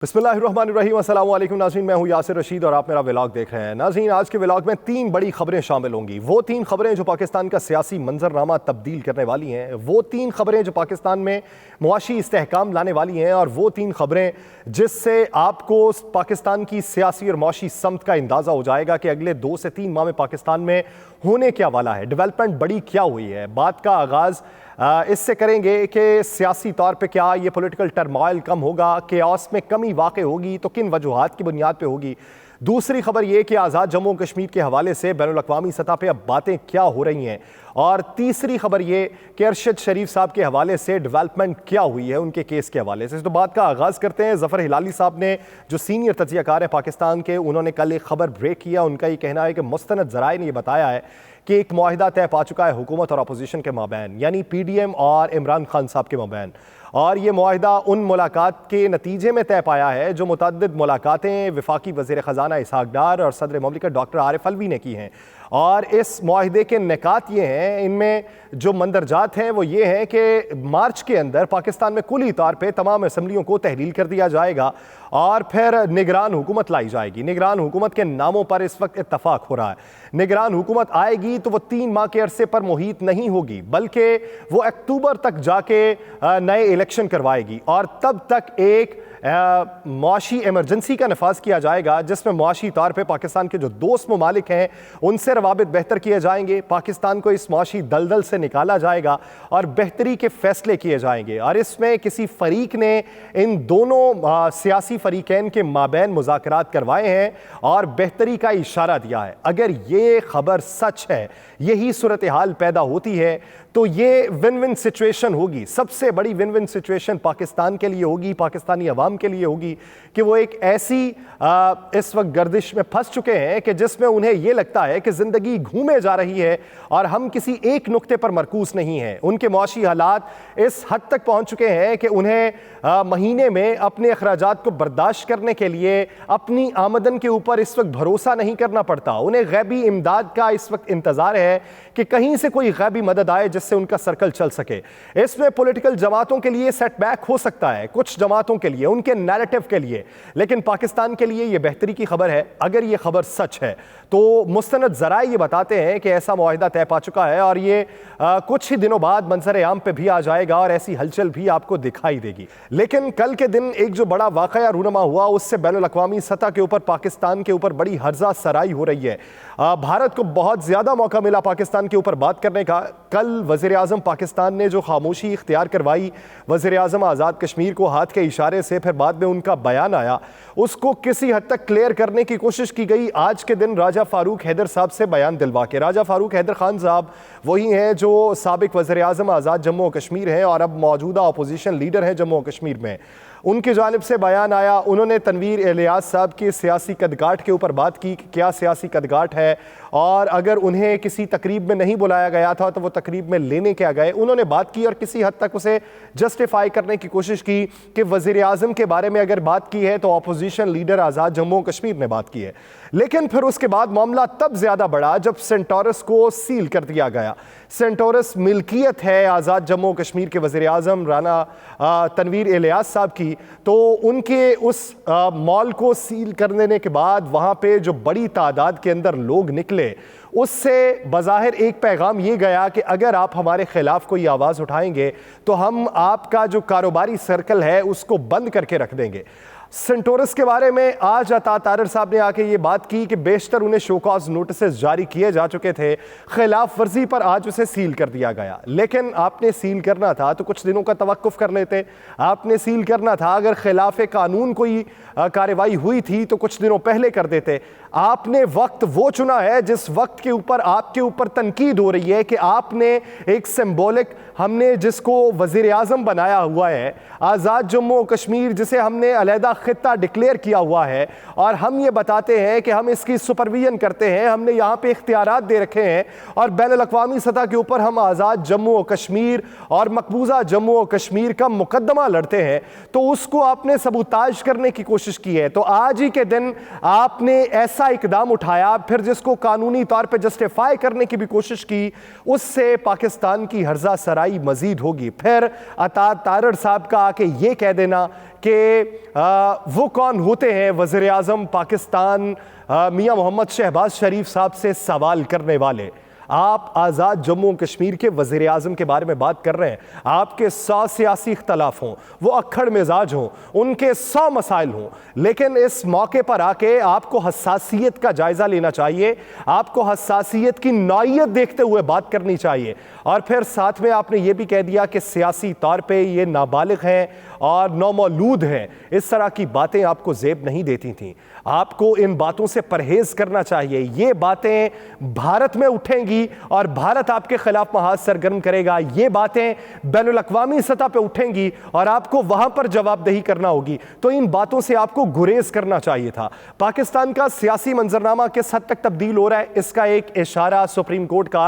बिस्मिल्लाहिर्रहमानिर्रहीम, अस्सलाम वालेकुम नाज़रीन, मैं हूं यासिर रशीद और आप मेरा व्लॉग देख रहे हैं। नाज़रीन, आज के व्लॉग में 3 बड़ी खबरें शामिल होंगी। वो 3 खबरें जो पाकिस्तान का सियासी मंजरनामा तब्दील करने वाली हैं, वो 3 खबरें जो पाकिस्तान में मुआशी इस्तेहकाम लाने वाली हैं, और वो 3 खबरें जिससे आपको पाकिस्तान की सियासी और मुआशी समत का अंदाज़ा हो जाएगा कि अगले 2 से 3 माह में पाकिस्तान में होने क्या वाला है, डेवलपमेंट बड़ी क्या हुई है। बात का आगाज़ इससे करेंगे कि सियासी तौर पे क्या ये पॉलिटिकल टर्मोइल कम होगा, केओस में कमी वाक़ई होगी तो किन वजूहात की बुनियाद पे होगी। दूसरी खबर ये कि आज़ाद जम्मू कश्मीर के हवाले से बैनुल-अक़वामी सतह पे अब बातें क्या हो रही हैं। और तीसरी खबर ये कि अरशद शरीफ साहब के हवाले से डेवलपमेंट क्या हुई है उनके केस के हवाले से। तो बात का आगाज़ करते हैं। ज़फ़र हिलाली साहब ने, जो सीनियर तज्ज़ियाकार हैं पाकिस्तान के, उन्होंने कल एक खबर ब्रेक किया। उनका ये कहना है कि मुस्तनद ज़राए ने यह बताया है कि एक मुआहिदा तय पा चुका है हुकूमत और अपोजिशन के माबैन, यानी PDM और इमरान खान साहब के माबैन। और ये मुआहिदा उन मुलाकात के नतीजे में तय पाया है जो मुतअद्दिद मुलाकातें वफाकी वज़ीर ख़ज़ाना इसहाक़ डार और सदर ममलिकत डॉक्टर आरिफ अलवी ने की हैं। और इस मुआहिदे के निकात ये हैं, इनमें जो मंदरजात हैं वो ये हैं कि मार्च के अंदर पाकिस्तान में कुली तौर पे तमाम असम्बलियों को तहलील कर दिया जाएगा और फिर निगरान हुकूमत लाई जाएगी। निगरान हुकूमत के नामों पर इस वक्त इत्तफाक हो रहा है। निगरान हुकूमत आएगी तो वो 3 माह के अरसे पर मुहित नहीं होगी, बल्कि वो अक्टूबर तक जाके नए इलेक्शन करवाएगी और तब तक एक मुआशी इमरजेंसी का नफाज किया जाएगा, जिसमें मुआशी तौर पे पाकिस्तान के जो दोस्त ममालिक हैं उनसे रवाबित बेहतर किए जाएंगे, पाकिस्तान को इस मुआशी दलदल से निकाला जाएगा और बेहतरी के फैसले किए जाएंगे। और इसमें किसी फरीक ने इन दोनों सियासी फरीकैन के माबैन मुज़ाकरात करवाए हैं और बेहतरी का इशारा दिया है। अगर ये खबर सच है, यही सूरत हाल पैदा होती है, तो ये विन विन सिचुएशन होगी। सबसे बड़ी विन विन सिचुएशन पाकिस्तान के लिए होगी, पाकिस्तानी अवाम के लिए होगी कि वो एक ऐसी इस वक्त गर्दिश में फंस चुके हैं कि जिसमें उन्हें ये लगता है कि ज़िंदगी घूमे जा रही है और हम किसी एक नुक्ते पर मरकूज नहीं हैं। उनके मुआशी हालात इस हद तक पहुंच चुके हैं कि उन्हें महीने में अपने अखराजात को बर्दाश्त करने के लिए अपनी आमदन के ऊपर इस वक्त भरोसा नहीं करना पड़ता। उन्हें गैबी इमदाद का इस वक्त इंतज़ार है कि कहीं से कोई गैबी मदद आए जिससे उनका सर्कल चल सके। इसमें पॉलिटिकल जमातों के लिए सेटबैक हो सकता है, कुछ जमातों के लिए, उनके नैरेटिव के लिए, लेकिन पाकिस्तान के लिए यह बेहतरी की खबर है। अगर यह खबर सच है तो मुस्तनद ज़राए ये बताते हैं कि ऐसा मुआहिदा तय पा चुका है और ये कुछ ही दिनों बाद मंजर आम पे भी आ जाएगा और ऐसी हलचल भी आपको दिखाई देगी। लेकिन कल के दिन एक जो बड़ा वाक़या रूनमा हुआ, उससे बैनुल-अक़वामी सतह के ऊपर पाकिस्तान के ऊपर बड़ी हर्जा सराई हो रही है। भारत को बहुत ज़्यादा मौका मिला पाकिस्तान के ऊपर बात करने का। कल वज़ीर आज़म पाकिस्तान ने जो खामोशी इख्तियार करवाई, वज़ीर आज़म आज़ाद कश्मीर को हाथ के इशारे से फिर बाद में उनका बयान आया, उसको किसी हद तक क्लियर करने की कोशिश की गई आज के दिन राजा फ़ारूक हैदर साहब से बयान दिलवा के। राजा फ़ारूक हैदर खान साहब वही हैं जो साबिक वज़ीर आज़म आज़ाद जम्मू कश्मीर हैं और अब मौजूदा अपोजिशन लीडर हैं जम्मू कश्मीर में। उनकी जानिब से बयान आया, उन्होंने तनवीर इलियास साहब की सियासी कदगाट के ऊपर बात की कि क्या सियासी कदगाट है और अगर उन्हें किसी तकरीब में नहीं बुलाया गया था तो वो तकरीब में लेने क्या गए। उन्होंने बात की और किसी हद तक उसे जस्टिफाई करने की कोशिश की कि वज़ीर आज़म के बारे में अगर बात की है तो अपोजिशन लीडर आज़ाद जम्मू कश्मीर ने बात की है। लेकिन फिर उसके बाद मामला तब ज़्यादा बढ़ा जब सेंटोरस को सील कर दिया गया। सेंटोरस मिल्कियत है आज़ाद जम्मू कश्मीर के वज़ीर आज़म राना तनवीर इलियास साहब की, तो उनके उस मॉल को सील कर देने के बाद वहाँ पे जो बड़ी तादाद के अंदर लोग निकले, उससे बज़ाहिर एक पैगाम ये गया कि अगर आप हमारे खिलाफ कोई आवाज़ उठाएंगे तो हम आपका जो कारोबारी सर्कल है उसको बंद करके रख देंगे। सेंटोरस के बारे में आज अता तारर साहब ने आके ये बात की कि बेशतर उन्हें शोकॉज नोटिस जारी किए जा चुके थे, खिलाफ वर्जी पर आज उसे सील कर दिया गया। लेकिन आपने सील करना था तो कुछ दिनों का तवक्कुफ कर लेते। आपने सील करना था, अगर खिलाफ कानून कोई कार्रवाई हुई थी तो कुछ दिनों पहले कर देते। आपने वक्त वो चुना है जिस वक्त के ऊपर आपके ऊपर तनकीद हो रही है कि आपने एक सिंबॉलिक, हमने जिसको वज़ीर आज़म बनाया हुआ है आज़ाद जम्मू कश्मीर, जिसे हमने अलहदा खित्ता डिक्लेयर किया हुआ है और हम ये बताते हैं कि हम इसकी सुपरविजन करते हैं, हमने यहाँ पे इख्तियारात दे रखे हैं और बैनुल-अक़वामी सतह के ऊपर हम आज़ाद जम्मू कश्मीर और मकबूजा जम्मू कश्मीर का मुकदमा लड़ते हैं, तो उसको आपने सबूताज करने की कोशिश की है। तो आज ही के दिन आपने ऐसा इकदाम उठाया फिर जिसको कानूनी तौर पर जस्टिफाई करने की भी कोशिश की, उससे पाकिस्तान की हर्जा सराई मजीद होगी। फिर अता तारर साहब का आके ये कह देना कि वो कौन होते हैं वज़ीर आज़म पाकिस्तान मियां मोहम्मद शहबाज शरीफ साहब से सवाल करने वाले। आप आज़ाद जम्मू कश्मीर के वज़ीर आज़म के बारे में बात कर रहे हैं। आपके 100 सियासी इख्तलाफ हों, वो अक्खड़ मिजाज हों, उनके 100 मसाइल हों, लेकिन इस मौके पर आके आपको हसासियत का जायज़ा लेना चाहिए, आपको हसासियत की नौइयत देखते हुए बात करनी चाहिए। और फिर साथ में आपने ये भी कह दिया कि सियासी तौर पे ये नाबालिग हैं और नौमौलूद हैं। इस तरह की बातें आपको ज़ेब नहीं देती थीं। आपको इन बातों से परहेज करना चाहिए। ये बातें भारत में उठेंगी और भारत आपके खिलाफ महाज सरगर्म करेगा। ये बातें बैनुल अक़वामी सतह पे उठेंगी और आपको वहां पर जवाबदेही करना होगी। तो इन बातों से आपको गुरेज करना चाहिए था। पाकिस्तान का सियासी मंजरनामा किस हद तक तब्दील हो रहा है, इसका एक इशारा सुप्रीम कोर्ट का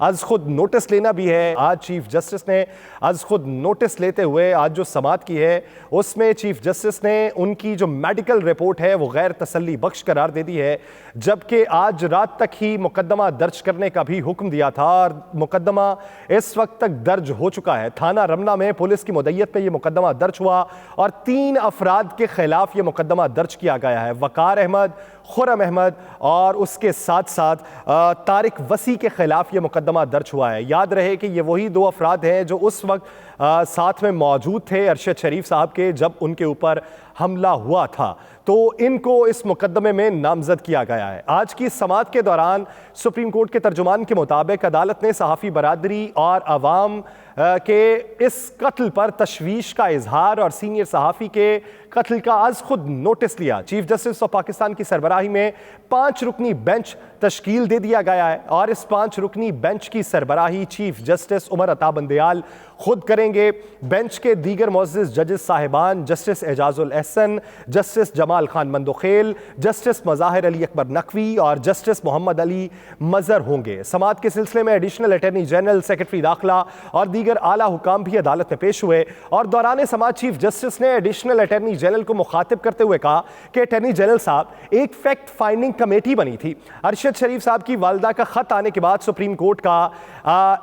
आज खुद नोटिस लेना भी है। आज चीफ जस्टिस ने आज खुद नोटिस लेते हुए आज जो समाअत की है, उसमें चीफ जस्टिस ने उनकी जो मेडिकल रिपोर्ट है वो गैर तसल्ली बख्श करार दे दी है, जबकि आज रात तक ही मुकदमा दर्ज करने का भी हुक्म दिया था और मुकदमा इस वक्त तक दर्ज हो चुका है। थाना रमना में पुलिस की मुद्दत पे यह मुकदमा दर्ज हुआ और 3 अफराद के खिलाफ यह मुकदमा दर्ज किया गया है। वकार अहमद, खुर्रम अहमद और उसके साथ साथ तारिक वसी के खिलाफ यह मुकदमा दर्ज हुआ है। याद रहे कि ये वही 2 अफराद हैं जो उस वक्त साथ में मौजूद थे अरशद शरीफ साहब के, जब उनके ऊपर हमला हुआ था। तो इनको इस मुकदमे में नामजद किया गया है। आज की समाअत के दौरान सुप्रीम कोर्ट के तर्जुमान के मुताबिक अदालत ने सहाफ़ी बरादरी और अवाम के इस कत्ल पर तशवीश का इजहार और सीनियर सहाफ़ी के कत्ल का आज खुद नोटिस लिया। चीफ जस्टिस ऑफ पाकिस्तान की सरबराही में 5 रुकनी बेंच तश्कील दे दिया गया है और इस 5 रुकनी बेंच की सरबराही चीफ जस्टिस उमर अता बंदयाल खुद करेंगे। बेंच के दीगर मुअज़्ज़िज़ जजेस साहिबान justice Ijazul Ahsan, justice Jamal Khan Mandokhail, justice Mazahir Ali Akbar Naqvi और जस्टिस मोहम्मद अली मज़र होंगे। समाअत के सिलसिले में एडिशनल अटॉर्नी जनरल, सेक्रेटरी दाखिला और दीगर आला हुकाम भी अदालत में पेश हुए और दौरान समाअत चीफ जस्टिस ने एडिशनल अटॉर्नी जनरल को मुखातिब करते हुए कहा कि अटॉर्नी जनरल साहब, एक फैक्ट फाइंडिंग कमेटी बनी थी। अरशद शरीफ साहब की वालदा का खत आने के बाद सुप्रीम कोर्ट का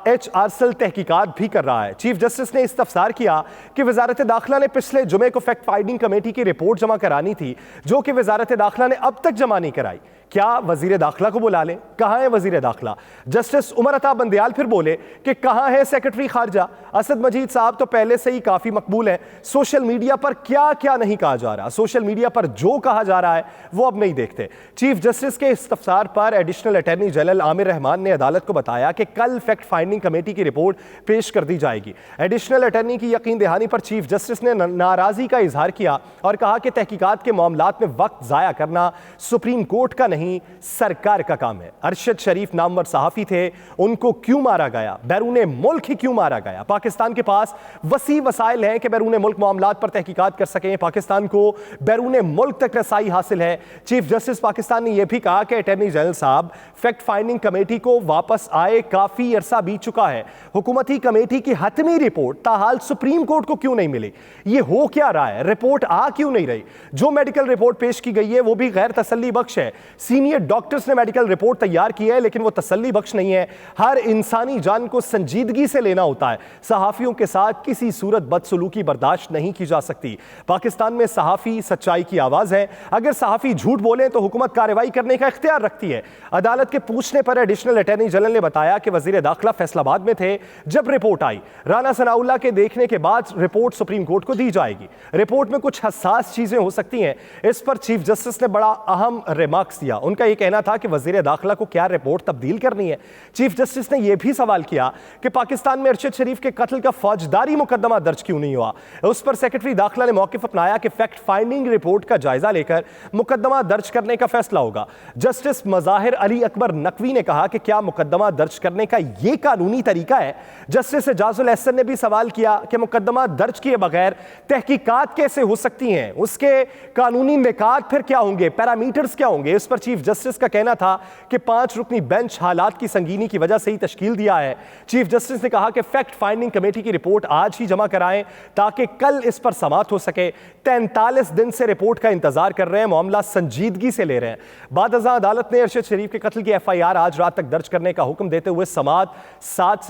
HRCL तहकीकात भी कर रहा है। चीफ जस्टिस ने इस्तफसार किया कि वजारत दाखिला ने पिछले जुमे को फैक्ट फाइंडिंग कमेटी की रिपोर्ट जमा करानी थी, जो कि वजारत दाखिला ने अब तक जमा नहीं कराई। क्या वजीर दाखिला को बुला लें? कहां है वजीर दाखिला? जस्टिस उमर अता बंदयाल फिर बोले कि कहां है सेक्रेटरी खारजा? असद मजीद साहब तो पहले से ही काफी मकबूल हैं। सोशल मीडिया पर क्या क्या नहीं कहा जा रहा, सोशल मीडिया पर जो कहा जा रहा है वो अब नहीं देखते। चीफ जस्टिस के इस्तफसार पर additional attorney general Aamir Rahman ने अदालत को बताया कि कल फैक्ट फाइंडिंग कमेटी की रिपोर्ट पेश कर दी जाएगी। एडिशनल अटॉर्नी की यकीन दहानी पर चीफ जस्टिस ने नाराजगी का इजहार किया और कहा कि तहकीकात के मामलात में वक्त जाया करना सुप्रीम कोर्ट का नहीं, सरकार का काम है। अरशद शरीफ नामवर सहाफी थे, उनको क्यों मारा गया? बैरूने मुल्क ही क्यों मारा गया? पाकिस्तान के पास वसी वसाइल हैं कि बैरूने मुल्क मामलात पर तहकीकात कर सकें। पाकिस्तान को बैरूने मुल्क तक रसाई हासिल है। चीफ जस्टिस पाकिस्तान ने यह भी कहा कि अटॉर्नी जनरल साहब, फैक्ट फाइंडिंग कमेटी को वापस आए काफी अरसा बीत चुका है। हुकूमती कमेटी की हतमी रिपोर्ट ताहाल सुप्रीम कोर्ट को क्यों नहीं मिली? ये हो क्या रहा है? रिपोर्ट आ क्यों नहीं रही? जो मेडिकल रिपोर्ट पेश की गई है वो भी गैर तसल्ली बख्श है। सीनियर डॉक्टर्स ने मेडिकल रिपोर्ट तैयार की है, लेकिन वो तसल्ली बख्श नहीं है। हर इंसानी जान को संजीदगी से लेना होता है। सहाफियों के साथ किसी सूरत बदसलूकी बर्दाश्त नहीं की जा सकती। पाकिस्तान में सहाफी सच्चाई की आवाज है। अगर सहाफी झूठ बोले तो हुकूमत कार्रवाई करने का इख्तियार रखती है। अदालत के पूछने पर एडिशनल अटॉर्नी जनरल ने बताया कि वजीर दाखिला फैसलाबाद में थे जब रिपोर्ट आई। राना सनाउल्लाह के देखने के बाद रिपोर्ट सुप्रीम कोर्ट को दी जाएगी। रिपोर्ट में कुछ हसास चीजें हो सकती हैं। इस पर चीफ जस्टिस ने बड़ा अहम रिमार्क्स दिया। उनका यह कहना था कि वजीर दाखिला को क्या रिपोर्ट तब्दील करनी है। चीफ जस्टिस ने यह भी सवाल किया कि पाकिस्तान में अरशद शरीफ के कत्ल का फौजदारी मुकदमा दर्ज क्यों नहीं हुआ। उस पर सेक्रेटरी दाखिला ने मौक़िफ़ अपनाया कि फैक्ट फाइंडिंग रिपोर्ट का जायजा लेकर मुकदमा दर्ज करने का फैसला होगा। जस्टिस मज़ाहिर अली अकबर नकवी ने कहा कि क्या मुकदमा दर्ज करने का यह कानूनी तरीका है। जस्टिस एजाजुल एहसन ने भी सवाल किया कि मुकदमा दर्ज किए बगैर तहकीकात कैसे हो सकती हैं, उसके कानूनी निकात फिर क्या होंगे, पैरामीटर्स क्या होंगे। इस पर चीफ जस्टिस का कहना था कि 5 रुकनी बेंच हालात की संगीनी की वजह से ही तश्कील दिया है। चीफ जस्टिस ने कहा कि फैक्ट फाइंडिंग कमेटी की रिपोर्ट आज ही जमा कराएं ताकि कल इस पर समाअत हो सके। 43 दिन से रिपोर्ट का इंतजार कर रहे हैं, मामला संजीदगी से ले रहे हैं। बाद अज़ां अदालत ने अरशद शरीफ के कत्ल की FIR आज रात तक दर्ज करने का हुक्म देते हुए समाअत 7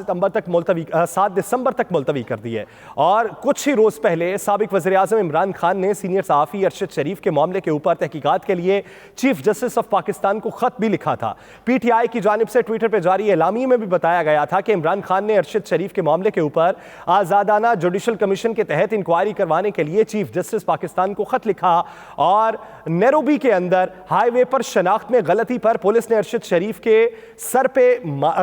दिसंबर तक मुलतवी कर दी है। और कुछ ही रोज पहले साबिक वज़ीर-ए-आज़म इमरान खान ने सीनियर सहाफ़ी अरशद शरीफ के मामले के ऊपर तहकीकात के लिए चीफ जस्टिस ऑफ पाकिस्तान को खत भी लिखा था। PTI की जानिब से ट्विटर पर जारी एलामी में भी बताया गया था कि इमरान खान ने अरशद शरीफ के मामले के ऊपर आज़ादाना जुडिशल कमीशन के तहत इंक्वायरी करवाने के लिए चीफ जस्टिस पाकिस्तान को खत लिखा और नैरोबी के अंदर हाईवे पर शनाख्त में गलती पर पुलिस ने अरशद शरीफ के सर पे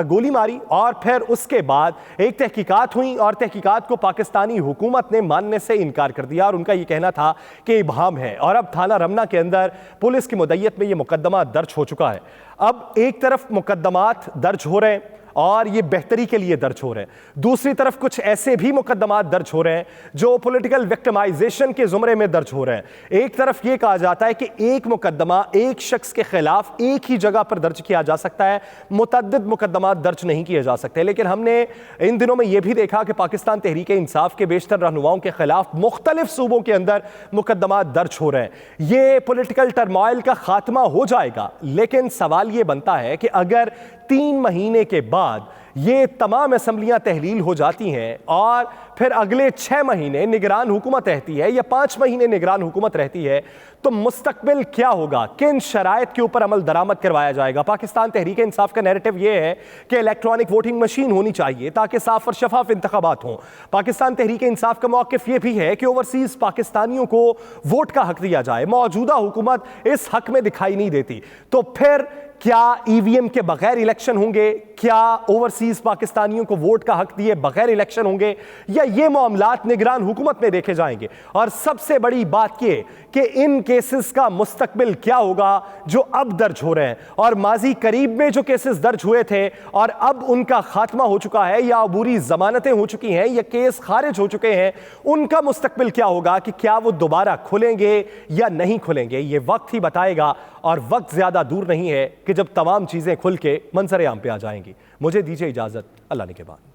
गोली मारी और फिर उसके बाद एक तहकीकात हुई और तहकीकात को पाकिस्तानी हुकूमत ने मानने से इनकार कर दिया और उनका यह कहना था कि इबहाम है। और अब थाना रमना के अंदर पुलिस की मुद्दत में यह मुकदमा दर्ज हो चुका है। अब एक तरफ मुकदमात दर्ज हो रहे हैं और ये बेहतरी के लिए दर्ज हो रहे हैं, दूसरी तरफ कुछ ऐसे भी मुकदमात दर्ज हो रहे हैं जो पॉलिटिकल विक्टिमाइजेशन के जुमरे में दर्ज हो रहे हैं। एक तरफ ये कहा जाता है कि एक मुकदमा एक शख्स के खिलाफ एक ही जगह पर दर्ज किया जा सकता है, मुतअद्दिद मुकदमात दर्ज नहीं किए जा सकते। लेकिन हमने इन दिनों में यह भी देखा कि पाकिस्तान तहरीक इंसाफ के बेशतर रहनुमाओं के खिलाफ मुख्तलिफ सूबों के अंदर मुकदमात दर्ज हो रहे हैं। ये पॉलिटिकल टर्मोइल का खात्मा हो जाएगा, लेकिन सवाल ये बनता है कि अगर 3 महीने के बाद ये तमाम असम्बलियां तहलील हो जाती हैं और फिर अगले 6 महीने निगरान हुकूमत रहती है या 5 महीने निगरान हुकूमत रहती है, तो मुस्तकबिल क्या होगा, किन शराइत के ऊपर अमल दरामद करवाया जाएगा। पाकिस्तान तहरीक इंसाफ का नैरेटिव यह है कि इलेक्ट्रॉनिक वोटिंग मशीन होनी चाहिए ताकि साफ और शफाफ इंतखाबात हों। पाकिस्तान तहरीक इंसाफ का मौक़िफ़ यह भी है कि ओवरसीज़ पाकिस्तानियों को वोट का हक दिया जाए। मौजूदा हुकूमत इस हक में दिखाई नहीं देती, तो फिर क्या EVM के बगैर इलेक्शन होंगे? क्या ओवरसीज पाकिस्तानियों को वोट का हक दिए बगैर इलेक्शन होंगे, या ये मामलात निगरान हुकूमत में देखे जाएंगे? और सबसे बड़ी बात यह कि इन केसेस का मुस्तकबिल क्या होगा जो अब दर्ज हो रहे हैं, और माजी करीब में जो केसेस दर्ज हुए थे और अब उनका खात्मा हो चुका है या अबूरी जमानतें हो चुकी हैं या केस खारिज हो चुके हैं, उनका मुस्तकबिल क्या होगा कि क्या वो दोबारा खुलेंगे या नहीं खुलेंगे? ये वक्त ही बताएगा और वक्त ज्यादा दूर नहीं है कि जब तमाम चीजें खुल के मंजर आम पे आ जाएंगी। मुझे दीजिए इजाजत, अल्लाह ने के बाद।